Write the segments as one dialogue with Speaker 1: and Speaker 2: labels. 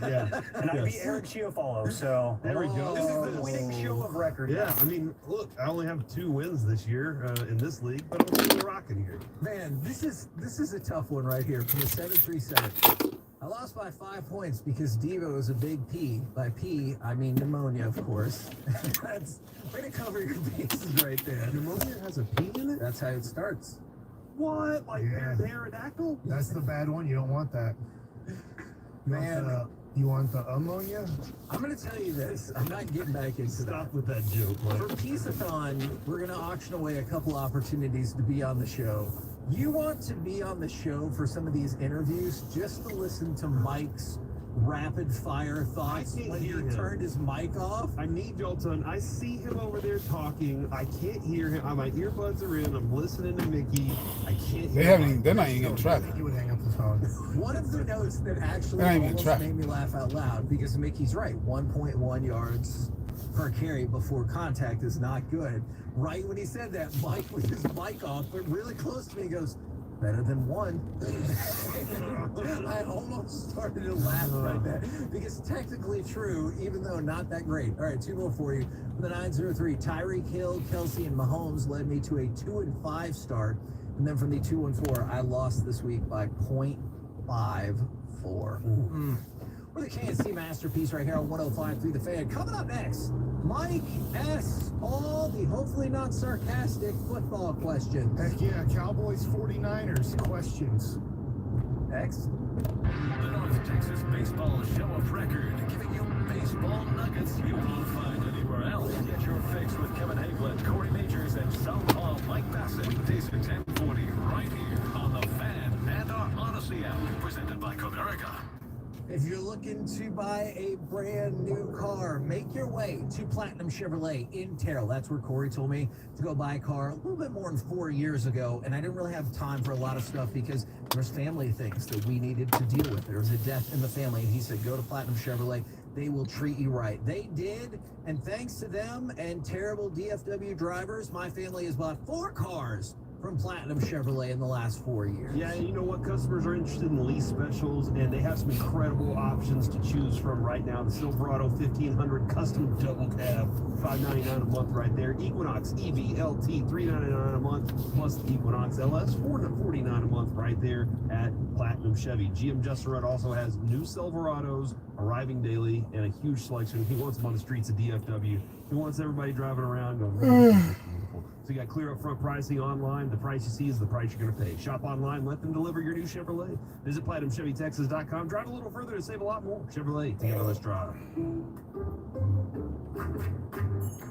Speaker 1: yeah.
Speaker 2: And I beat Eric Chiafalo, so
Speaker 1: There we go.
Speaker 2: This is the winning show of record.
Speaker 1: Yeah, I mean, look, I only have 2 wins this year in this league, but I'm really rocking here.
Speaker 3: Man, this is a tough one right here from the 737. I lost by 5 points because Devo is a big P. By P, I mean pneumonia, of course. That's way to cover your bases right there.
Speaker 1: Pneumonia has a P in it?
Speaker 3: That's how it starts.
Speaker 1: What? Like pterodactyl?
Speaker 4: That's the bad one. You don't want that.
Speaker 3: Man,
Speaker 4: You want the ammonia?
Speaker 3: I'm going to tell you this. I'm not getting back into that.
Speaker 1: Stop with that joke,
Speaker 3: For
Speaker 1: Mike.
Speaker 3: Peace-a-thon, we're going to auction away a couple opportunities to be on the show. You want to be on the show for some of these interviews just to listen to Mike's rapid-fire thoughts
Speaker 1: I can't
Speaker 3: when he
Speaker 1: hear him.
Speaker 3: turned his mic off?
Speaker 1: I need y'all to. I see him over there talking. I can't hear him. My earbuds are in. I'm listening to Mickey. I can't hear him.
Speaker 5: They're not even getting traffic.
Speaker 4: You would hang up the phone.
Speaker 3: One of the notes that actually
Speaker 5: Not even
Speaker 3: almost
Speaker 5: traffic.
Speaker 3: made me laugh out loud, because Mickey's right, 1.1 yards per carry before contact is not good. Right when he said that, Mike with his mic off, but really close to me, he goes, better than 1. I almost started to laugh right there, because technically true, even though not that great. All right, 2 more for you. From the 903, Tyreek Hill, Kelsey, and Mahomes led me to a 2-5 start. And then from the 2-4, I lost this week by 0.54. We're the KNC Masterpiece right here on 105.3 The Fan. Coming up next, Mike S. All the hopefully not sarcastic football questions.
Speaker 4: Heck yeah, Cowboys 49ers questions.
Speaker 3: Next.
Speaker 6: The North Texas Baseball Show of Record, giving you baseball nuggets you won't find anywhere else. Get your fix with Kevin Haglund, Corey Majors, and Southpaw Mike Bassett. Weekdays at 10:40, right here on The Fan and our Odyssey app, presented by Comerica.
Speaker 3: If you're looking to buy a brand new car, make your way to Platinum Chevrolet in Terrell. That's where Corey told me to go buy a car a little bit more than 4 years ago. And I didn't really have time for a lot of stuff because there's family things that we needed to deal with. There was a death in the family. And he said, go to Platinum Chevrolet. They will treat you right. They did. And thanks to them and terrible DFW drivers, my family has bought 4 cars from Platinum Chevrolet in the last 4 years.
Speaker 1: Yeah, you know what? Customers are interested in lease specials, and they have some incredible options to choose from right now. The Silverado 1500 Custom Double Cab, $599 a month right there. Equinox EV LT, $399 a month, plus the Equinox LS, $449 a month right there at Platinum Chevy. GM Justin Rudd also has new Silverados arriving daily and a huge selection. He wants them on the streets of DFW. He wants everybody driving around going, beautiful. So you got clear upfront pricing online. The price you see is the price you're going to pay. Shop online. Let them deliver your new Chevrolet. Visit PlatinumChevyTexas.com. Drive a little further to save a lot more. Chevrolet. Together, let's drive.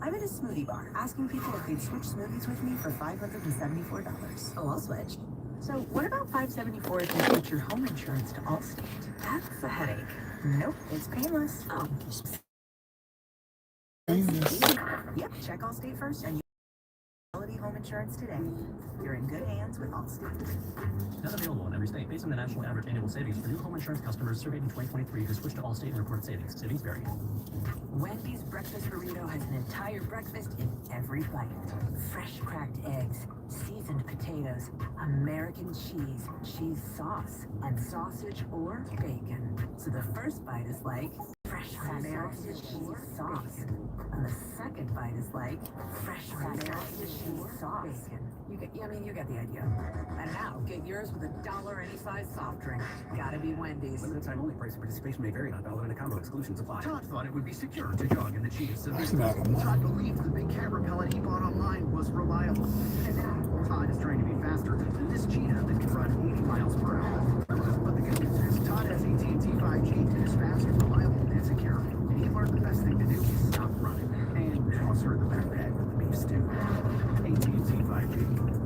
Speaker 7: I'm at a smoothie bar asking people if they'd switch smoothies with me for $574. Oh, I'll switch. So what about $574 if you switch your home insurance to Allstate? That's a headache. Nope, it's painless. Oh. Yep, check Allstate first and quality home insurance today. You're in good hands with Allstate.
Speaker 8: Not available in every state. Based on the national average annual savings for new home insurance customers surveyed in 2023 who switched to Allstate and reported savings. Savings vary.
Speaker 7: Wendy's breakfast burrito has an entire breakfast in every bite. Fresh cracked eggs, seasoned potatoes, American cheese, cheese sauce, and sausage or bacon. So the first bite is like fresh American cheese sauce. And the second bite is like fresh American cheese sauce. You get the idea. And now, get yours with $1 any size soft drink. Gotta be Wendy's.
Speaker 8: Limited time only. Price and participation may vary. Not valid in a combo. Exclusions apply. Todd thought it would be secure to jog in the cheese.
Speaker 5: That's not a month.
Speaker 8: Todd believed the big cat repellent he bought online was reliable. And now Todd is trying to be faster than this cheetah that can run 80 miles per hour. But the good news is Todd has AT&T 5G and is fast, reliable, and secure. And he learned the best thing to do is stop running. And toss her the backpack with the beef stew. AT&T 5G.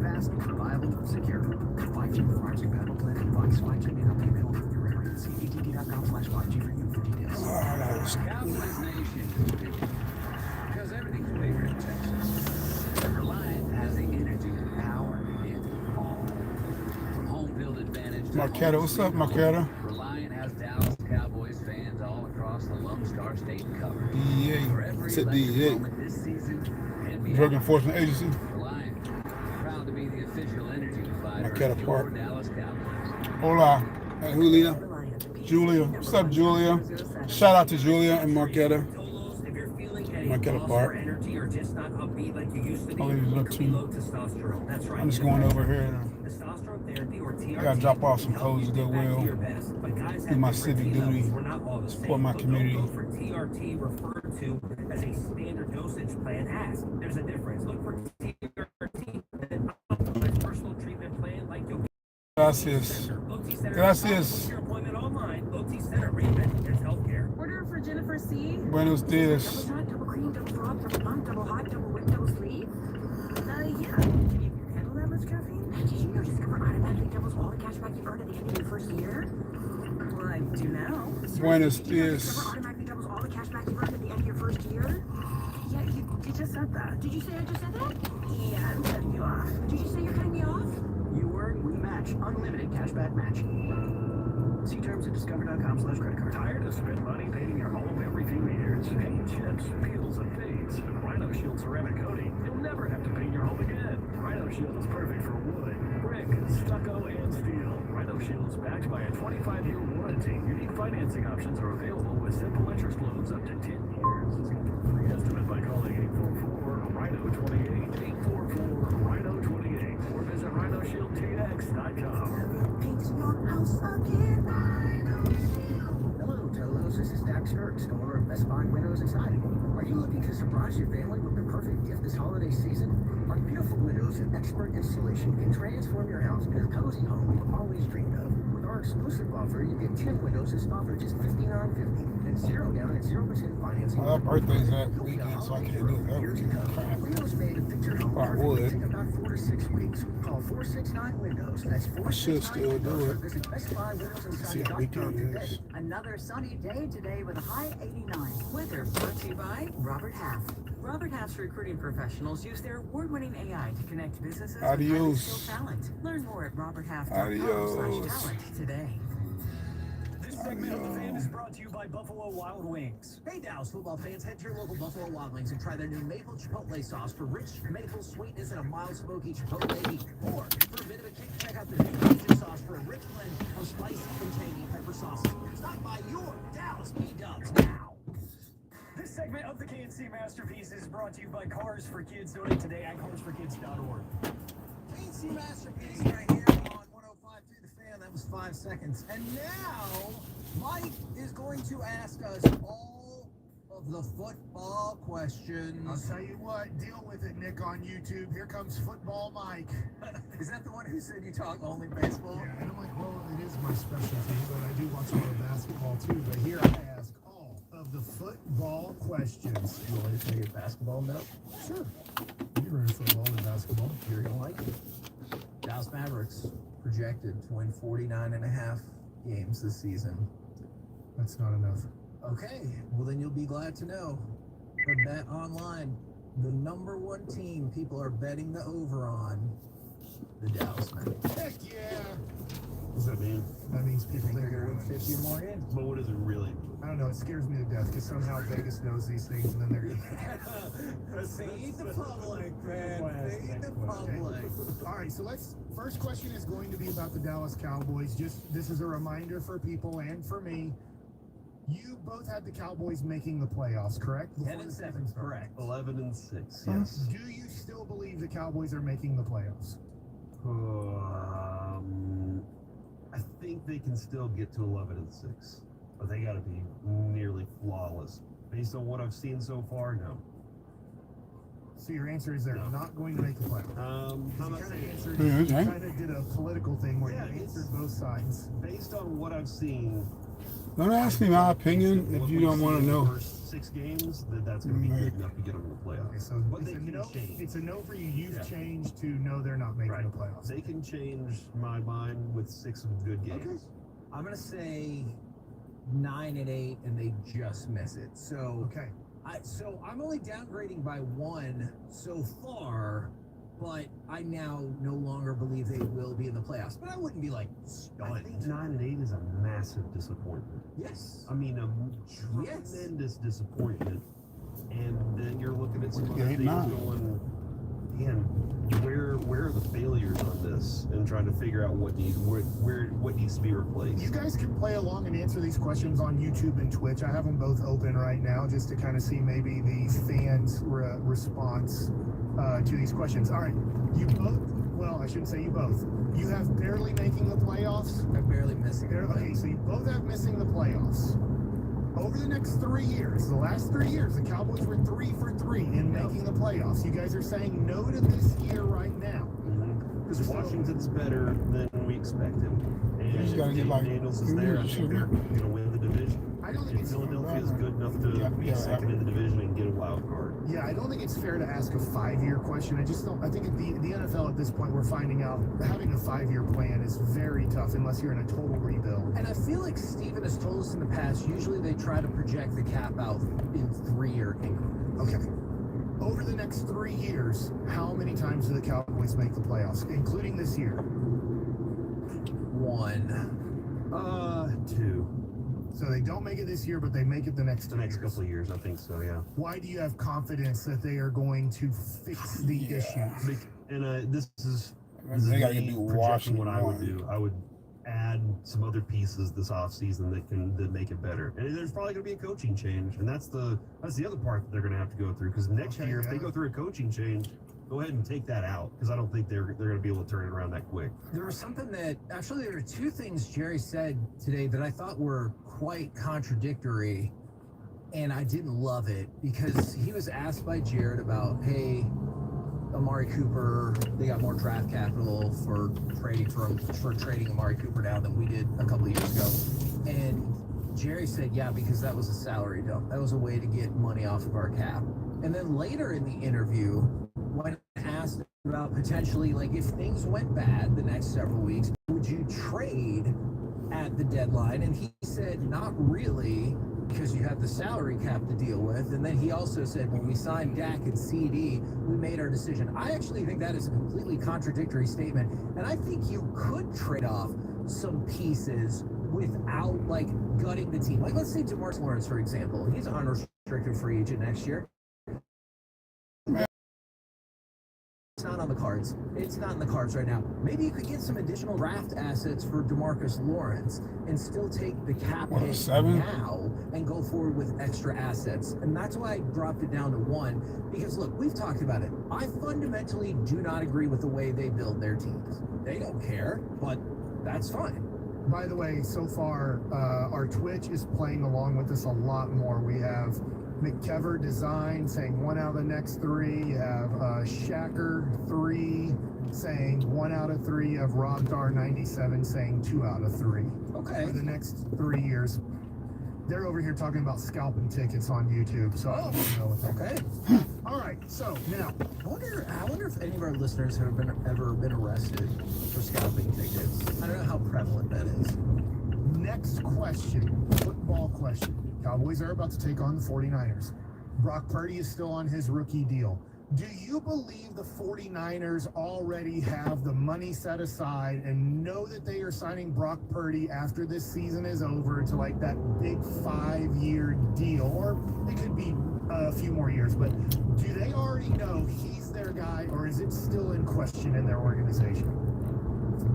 Speaker 8: Fast, reliable, secure. 5G requires a compatible plan and device. 5G may not be available in your area. See AT&T.com/5G for you for details.
Speaker 6: Cowboys Nation. Because everything's bigger in Texas. Reliant has the energy and power to hit all. From home field advantage to
Speaker 5: Marquetta, what's up, Marquetta?
Speaker 6: Reliant has Dallas Cowboys fans all across the Lone Star State covered. For
Speaker 5: DEA.
Speaker 6: every
Speaker 5: Said
Speaker 6: electric
Speaker 5: DEA.
Speaker 6: moment this season and
Speaker 5: Drug
Speaker 6: beyond.
Speaker 5: Enforcement Agency.
Speaker 6: Reliant, proud to be the official energy provider
Speaker 5: Marquetta
Speaker 6: of your
Speaker 5: Park.
Speaker 6: Dallas Cowboys.
Speaker 5: Hola. Hey, Julio.
Speaker 7: Reliant,
Speaker 5: Julia. What's up, Julia? Shout out to Julia and Marquetta. Marquetta Park. I'll leave you up to. I'm just going over here. I gotta drop off some clothes to Goodwill. Do my civic duty. Support my community.
Speaker 2: TRT referred to as a standard dosage plan has. There's a difference. Look for TRT personal treatment plan like your
Speaker 5: Gracias. Gracias.
Speaker 2: your appointment online. OT Center reinventing healthcare.
Speaker 7: Order for Jennifer C.
Speaker 5: Buenos dias.
Speaker 7: Double shot, double cream, double frog, double bump, double hot, double whip, double sleeve. Yeah. Can you handle that much caffeine? Did you know Discover automatically doubles all the cash back you earned at the end of your first year? Well, I do now.
Speaker 5: Buenos
Speaker 7: Did you know
Speaker 5: dias.
Speaker 7: Discover automatically doubles all the cash back you earned at the end of your first year? Yeah, you just said that. Did you say I just said that? Yeah, I'm cutting you off. Did you say you're cutting me off?
Speaker 8: You word, we match. Unlimited cashback match. See terms at discover.com/credit card.
Speaker 6: Tired of spending money painting your home every few years? Paint chips, peels, and fades. With Rhino Shield ceramic coating, you'll never have to paint your home again. Rhino Shield is perfect for wood, brick, stucco, and steel. Rhino Shield is backed by a 25-year warranty. Unique financing options are available with simple interest loans up to 10 years. Schedule a free estimate by calling 844-RHINO-28, 844-RHINO-28, or visit RhinoShieldTX.com.
Speaker 8: Hello, Tolos. This is Dax Ertz, owner of Best Buy Windows and Siding. Are you looking to surprise your family with the perfect gift this holiday season? Our beautiful windows and expert installation can transform your house into the cozy home you've always dreamed of. With our exclusive offer, you get 10 windows installed for just $59.50 and 0 down and 0% financing.
Speaker 5: My birthday's that weekend, so I can't do that
Speaker 8: Years
Speaker 5: weekend.
Speaker 8: ago,
Speaker 5: Crap.
Speaker 8: Windows made a picture home
Speaker 5: I would.
Speaker 8: perfect. Take about 4 to 6 weeks. Call 469 Windows. That's 469
Speaker 5: I should still do it.
Speaker 8: Visit Best Buy Windows and
Speaker 5: See how weekend
Speaker 8: Siding.com
Speaker 5: is.
Speaker 8: today.
Speaker 7: Another sunny day today with a high 89. Weather brought to you by Robert Half. Robert Half's recruiting professionals use their award-winning AI to connect businesses with highly
Speaker 5: Adios.
Speaker 7: skilled talent. Learn more at
Speaker 5: Adios.
Speaker 7: roberthalf.com/talent today.
Speaker 2: This segment of the Fan is brought to you by Buffalo Wild Wings.
Speaker 3: Hey Dallas football fans, head to your local Buffalo Wild Wings and try their new maple chipotle sauce for rich maple sweetness and a mild smoky chipotle heat. Or for a bit of a kick, check out the new Cajun sauce for a rich blend of spicy and tangy pepper sauces. Stop by your Dallas B-Dubs now.
Speaker 2: This segment of the KNC Masterpiece is brought to you by Cars for Kids. Donate today at carsforkids.org.
Speaker 3: KC Masterpiece right here on 105.3 The Fan. That was 5 seconds. And now, Mike is going to ask us all of the football questions.
Speaker 4: I'll tell you what, deal with it, Nick, on YouTube. Here comes Football Mike.
Speaker 3: Is that the one who said you talk only baseball?
Speaker 4: Yeah, and I'm like, well, it is my specialty, but I do watch a lot of basketball too. But here I ask all of the football questions.
Speaker 3: You want me to tell you a basketball note?
Speaker 4: Sure. You run football and basketball.
Speaker 3: You're going to like it. Dallas Mavericks projected to win 49.5 games this season.
Speaker 4: That's not enough.
Speaker 3: Okay, well then you'll be glad to know for Bet Online, the number one team people are betting the over on, the Dallas Mavericks.
Speaker 4: Heck yeah!
Speaker 1: What's that mean?
Speaker 4: That means people
Speaker 3: Think
Speaker 4: think
Speaker 3: they're
Speaker 4: they're
Speaker 3: going to win 50 or more games?
Speaker 1: But what does it really mean?
Speaker 4: I don't know. It scares me to death because somehow Vegas knows these things and then they're.
Speaker 3: Feed the public, man. Feed the public.
Speaker 4: All right, so first question is going to be about the Dallas Cowboys. This is a reminder for people and for me. You both had the Cowboys making the playoffs, correct?
Speaker 3: 10-7, correct.
Speaker 1: 11-6. Yes.
Speaker 4: Do you still believe the Cowboys are making the playoffs?
Speaker 1: I think they can still get to 11-6, but they got to be nearly flawless. Based on what I've seen so far, no.
Speaker 4: So your answer is they're
Speaker 1: No.
Speaker 4: not going to make the playoffs.
Speaker 1: I'm
Speaker 4: You
Speaker 1: not
Speaker 4: kind of
Speaker 1: saying
Speaker 4: answered.
Speaker 5: Yeah,
Speaker 4: You
Speaker 5: okay.
Speaker 4: kind of did a political thing where
Speaker 1: Yeah,
Speaker 4: you
Speaker 1: it's-
Speaker 4: answered both sides.
Speaker 1: based on what I've seen.
Speaker 5: Don't ask me my opinion if you don't want to know.
Speaker 1: First 6 games, that's going to be good enough to get them to the
Speaker 4: Okay,
Speaker 1: playoffs.
Speaker 4: so
Speaker 1: But
Speaker 4: it's
Speaker 1: they
Speaker 4: a
Speaker 1: can
Speaker 4: no.
Speaker 1: change.
Speaker 4: It's a no for you. You've
Speaker 1: Yeah.
Speaker 4: changed to no. They're not making
Speaker 1: Right.
Speaker 4: the playoffs.
Speaker 1: They can change my mind with 6 good games.
Speaker 4: Okay.
Speaker 3: I'm going to say 9-8, and they just miss it. So,
Speaker 4: Okay.
Speaker 3: so I'm only downgrading by 1 so far, but I now no longer believe they will be in the playoffs. But I wouldn't be like
Speaker 1: I think
Speaker 3: stunned.
Speaker 1: 9-8 is a massive disappointment.
Speaker 3: Yes.
Speaker 1: I mean, a tremendous disappointment. And then you're looking at some
Speaker 5: What's
Speaker 1: other
Speaker 5: game
Speaker 1: things
Speaker 5: 9?
Speaker 1: going, man, where are the failures on this, and trying to figure out what needs to be replaced.
Speaker 4: You guys can play along and answer these questions on YouTube and Twitch. I have them both open right now just to kind of see maybe the fans' response to these questions. All right, you both. Well, I shouldn't say you both. You have barely making the playoffs.
Speaker 3: I'm barely missing it.
Speaker 4: Okay, so you both have missing the playoffs. Over the next 3 years, the last 3 years, the Cowboys were 3 for 3 in making the playoffs. You guys are saying no to this year right now.
Speaker 1: Because Washington's better than we expected. And
Speaker 5: You just gotta get, like,
Speaker 1: Daniels is there. I think they're going to win the division.
Speaker 4: I don't think
Speaker 1: And
Speaker 4: it's
Speaker 1: Philadelphia is good enough to be second in the division and get a wild card.
Speaker 4: Yeah, I don't think it's fair to ask a 5-year question. I just don't. I think the NFL at this point, we're finding out having a 5-year plan is very tough unless you're in a total rebuild.
Speaker 3: And I feel like Steven has told us in the past, usually they try to project the cap out in 3-year increments.
Speaker 4: Okay. Over the next 3 years, how many times do the Cowboys make the playoffs, including this year?
Speaker 3: 1.
Speaker 1: 2.
Speaker 4: So they don't make it this year, but they make it the next
Speaker 1: The next couple of years, I think so, yeah.
Speaker 4: Why do you have confidence that they are going to fix the issues?
Speaker 1: And this is
Speaker 5: They gotta
Speaker 1: me
Speaker 5: do
Speaker 1: projecting
Speaker 5: Washington.
Speaker 1: what I would do. I would add some other pieces this offseason that make it better. And there's probably going to be a coaching change, and that's the other part that they're going to have to go through. Because next year, if they go through a coaching change, go ahead and take that out, because I don't think they're going to be able to turn it around that quick.
Speaker 3: There was something that, actually, there were 2 things Jerry said today that I thought were quite contradictory, and I didn't love it, because he was asked by Jared about, hey, Amari Cooper, they got more draft capital for trading Amari Cooper now than we did a couple of years ago. And Jerry said, yeah, because that was a salary dump. That was a way to get money off of our cap. And then later in the interview, when asked about potentially, like, if things went bad the next several weeks, would you trade at the deadline? And he said, not really, because you have the salary cap to deal with. And then he also said, when we signed Dak and CD, we made our decision. I actually think that is a completely contradictory statement. And I think you could trade off some pieces without, like, gutting the team. Like, let's say DeMarcus Lawrence, for example. He's an unrestricted free agent next year. It's not on the cards. It's not in the cards right now. Maybe you could get some additional draft assets for DeMarcus Lawrence and still take the cap hit
Speaker 5: 7?
Speaker 3: now and go forward with extra assets. And that's why I dropped it down to 1. Because look, we've talked about it. I fundamentally do not agree with the way they build their teams. They don't care, but that's fine.
Speaker 4: By the way, so far, our Twitch is playing along with us a lot more. We have McKever Design saying 1 out of the next 3. You have Shacker 3 saying 1 out of 3. You have Robdar 97 saying 2 out of 3.
Speaker 3: Okay.
Speaker 4: For the next 3 years. They're over here talking about scalping tickets on YouTube, so I don't know what that.
Speaker 3: Okay.
Speaker 4: All right, so now
Speaker 3: I wonder if any of our listeners have ever been arrested for scalping tickets. I don't know how prevalent that is.
Speaker 4: next question, football question. Cowboys are about to take on the 49ers. Brock Purdy is still on his rookie deal. Do you believe the 49ers already have the money set aside and know that they are signing Brock Purdy after this season is over to like that big 5-year deal? Or it could be a few more years, but do they already know he's their guy, or is it still in question in their organization?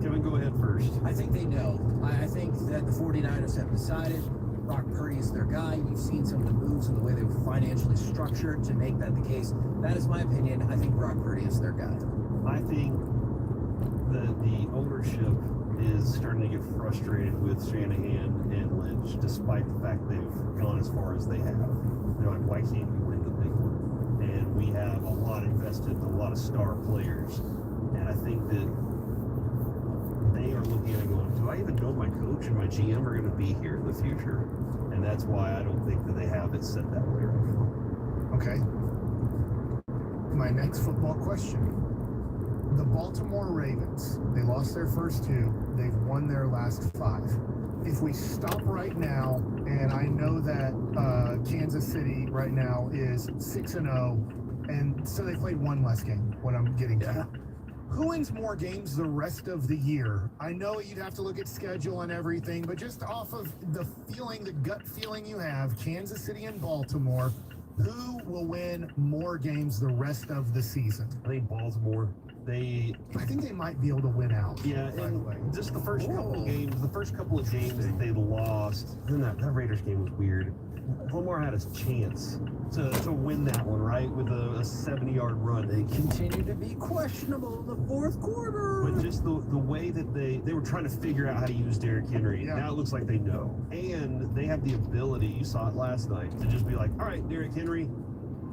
Speaker 1: Kevin, go ahead first.
Speaker 3: I think they know. I think that the 49ers have decided Brock Purdy is their guy. You've seen some of the moves and the way they were financially structured to make that the case. That is my opinion. I think Brock Purdy is their guy.
Speaker 1: I think that the ownership is starting to get frustrated with Shanahan and Lynch, despite the fact they've gone as far as they have. They're like, why can't we win the big one? And we have a lot invested in a lot of star players. And I think that they are looking at it going, do I even know my coach and my GM are going to be here in the future? And that's why I don't think that they have it set that way right now.
Speaker 4: Okay. My next football question. The Baltimore Ravens, they lost their first 2. They've won their last 5. If we stop right now, and I know that Kansas City right now is 6-0, and so they played 1 less game, what I'm getting to. Who wins more games the rest of the year? I know you'd have to look at schedule and everything, but just off of the feeling, the gut feeling you have, Kansas City and Baltimore, Who will win more games the rest of the season?
Speaker 1: I think Baltimore.
Speaker 4: I think they might be able to win out.
Speaker 1: Yeah,
Speaker 4: by the
Speaker 1: and
Speaker 4: way.
Speaker 1: just the first couple of games that they lost, then that Raiders game was weird. Lamar had a chance to win that one, right, with a 70-yard run.
Speaker 3: They continue to be questionable in the fourth quarter.
Speaker 1: But just the way that they were trying to figure out how to use Derrick Henry,
Speaker 4: Yeah.
Speaker 1: now it looks like they know. And they have the ability, you saw it last night, to just be like, all right, Derrick Henry,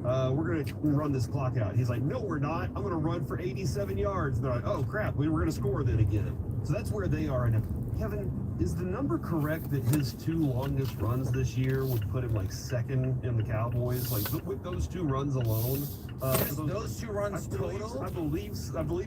Speaker 1: we're going to run this clock out. He's like, no, we're not. I'm going to run for 87 yards. They're like, oh, crap, we were going to score then again. So that's where they are. And Kevin, is the number correct that his 2 longest runs this year would put him like second in the Cowboys? Like with those 2 runs alone?
Speaker 3: Those 2 runs total?
Speaker 1: I believe his number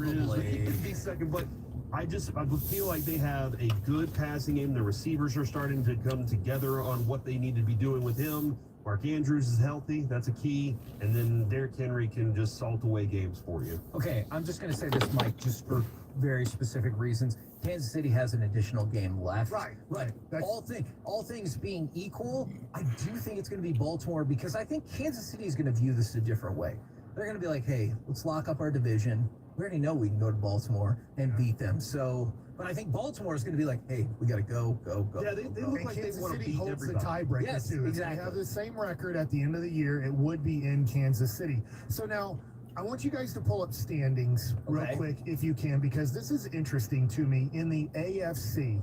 Speaker 1: is.
Speaker 3: Probably.
Speaker 1: He could be second, but I feel like they have a good passing game. The receivers are starting to come together on what they need to be doing with him. Mark Andrews is healthy. That's a key. And then Derrick Henry can just salt away games for you.
Speaker 3: Okay, I'm just going to say this, Mike, just for very specific reasons. Kansas City has an additional game left.
Speaker 4: Right.
Speaker 3: But all things being equal, I do think it's going to be Baltimore because I think Kansas City is going to view this a different way. They're going to be like, hey, let's lock up our division. We already know we can go to Baltimore and beat them. So, but I think Baltimore is going to be like, hey, we got to go.
Speaker 1: Yeah, they look
Speaker 4: And
Speaker 1: like they
Speaker 4: Kansas
Speaker 1: want to
Speaker 4: City
Speaker 1: beat
Speaker 4: holds the
Speaker 1: everybody.
Speaker 4: tiebreaker
Speaker 3: Yes,
Speaker 4: too. If
Speaker 3: exactly.
Speaker 4: they have the same record at the end of the year, it would be in Kansas City. So now I want you guys to pull up standings real
Speaker 3: Okay.
Speaker 4: quick if you can, because this is interesting to me. In the AFC,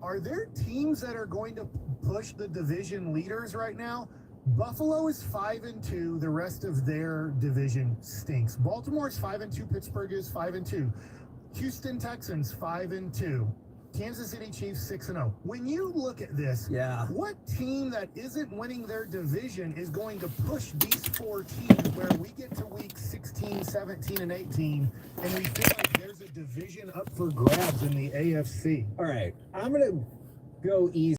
Speaker 4: are there teams that are going to push the division leaders right now? Buffalo is 5-2. The rest of their division stinks. Baltimore is 5-2. Pittsburgh is 5-2. Houston Texans 5-2. Kansas City Chiefs 6-0. When you look at this,
Speaker 3: Yeah.
Speaker 4: what team that isn't winning their division is going to push these 4 teams where we get to week 16, 17, and 18, and we feel like there's a division up for grabs in the AFC?
Speaker 3: All right, I'm going to go easy.